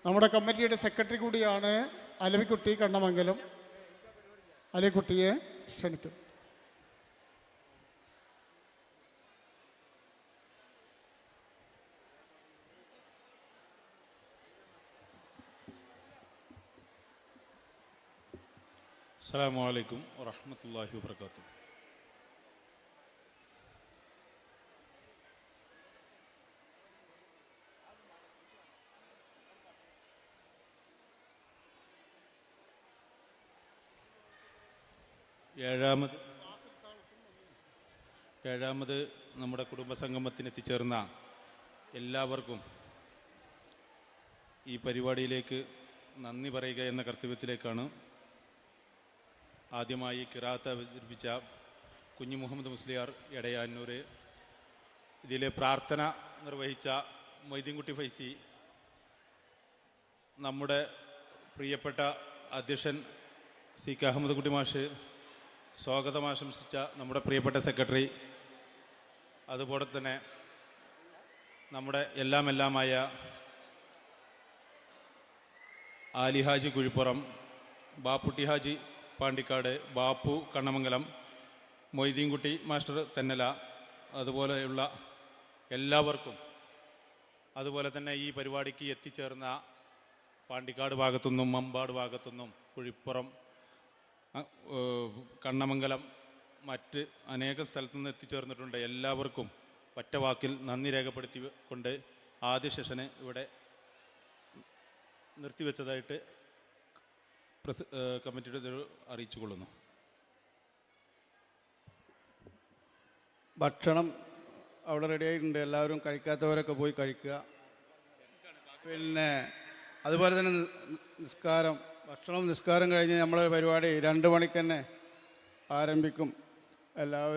നമ്മുടെ കമ്മിറ്റിയുടെ സെക്രട്ടറി കൂടിയാണ് അലവിക്കുട്ടി കണ്ണമംഗലം. അലവിക്കുട്ടിയെ ക്ഷണിക്കും. അസ്സലാമു അലൈക്കും വറഹ്മത്തുള്ളാഹി വബറകാതുഹു. ഏഴാമത് നമ്മുടെ കുടുംബസംഗമത്തിന് എത്തിച്ചേർന്ന എല്ലാവർക്കും ഈ പരിപാടിയിലേക്ക് നന്ദി പറയുക എന്ന കർത്തവ്യത്തിലേക്കാണ് ആദ്യമായി ഖിറാഅത്ത് അവതരിപ്പിച്ച കുഞ്ഞു മുഹമ്മദ് മുസ്ലിയാർ എടയാന്നൂർ, ഇതിലെ പ്രാർത്ഥന നിർവഹിച്ച മൊയ്തീൻകുട്ടി ഫൈസി, നമ്മുടെ പ്രിയപ്പെട്ട അധ്യക്ഷൻ സി കെ അഹമ്മദ് കുട്ടി മാഷ്, സ്വാഗതം ആശംസിച്ച നമ്മുടെ പ്രിയപ്പെട്ട സെക്രട്ടറി, അതുപോലെ തന്നെ നമ്മുടെ എല്ലാമായ ആലി ഹാജി കുഴിപ്പുറം, ബാപ്പുട്ടി ഹാജി പാണ്ടിക്കാട്, ബാപ്പു കണ്ണമംഗലം, മൊയ്തീൻകുട്ടി മാസ്റ്റർ തെന്നല, അതുപോലെയുള്ള എല്ലാവർക്കും, അതുപോലെ തന്നെ ഈ പരിപാടിക്ക് എത്തിച്ചേർന്ന പാണ്ടിക്കാട് ഭാഗത്തുനിന്നും മമ്പാട് ഭാഗത്തുനിന്നും കുഴിപ്പുറം, കണ്ണമംഗലം, മറ്റ് അനേക സ്ഥലത്തുനിന്ന് എത്തിച്ചേർന്നിട്ടുണ്ട്. എല്ലാവർക്കും ഒറ്റ വാക്കിൽ നന്ദി രേഖപ്പെടുത്തി കൊണ്ട് ആദ്യ സെഷന് ഇവിടെ നിർത്തിവെച്ചതായിട്ട് കമ്മിറ്റിയുടെ ഇത് അറിയിച്ചു കൊള്ളുന്നു. ഭക്ഷണം അവിടെ റെഡിയായിട്ടുണ്ട്, എല്ലാവരും കഴിക്കാത്തവരൊക്കെ പോയി കഴിക്കുക. പിന്നെ അതുപോലെ തന്നെ നിസ്കാരം കഴിഞ്ഞ് നമ്മളെ പരിപാടി 2 മണിക്ക് തന്നെ ആരംഭിക്കും. എല്ലാവരും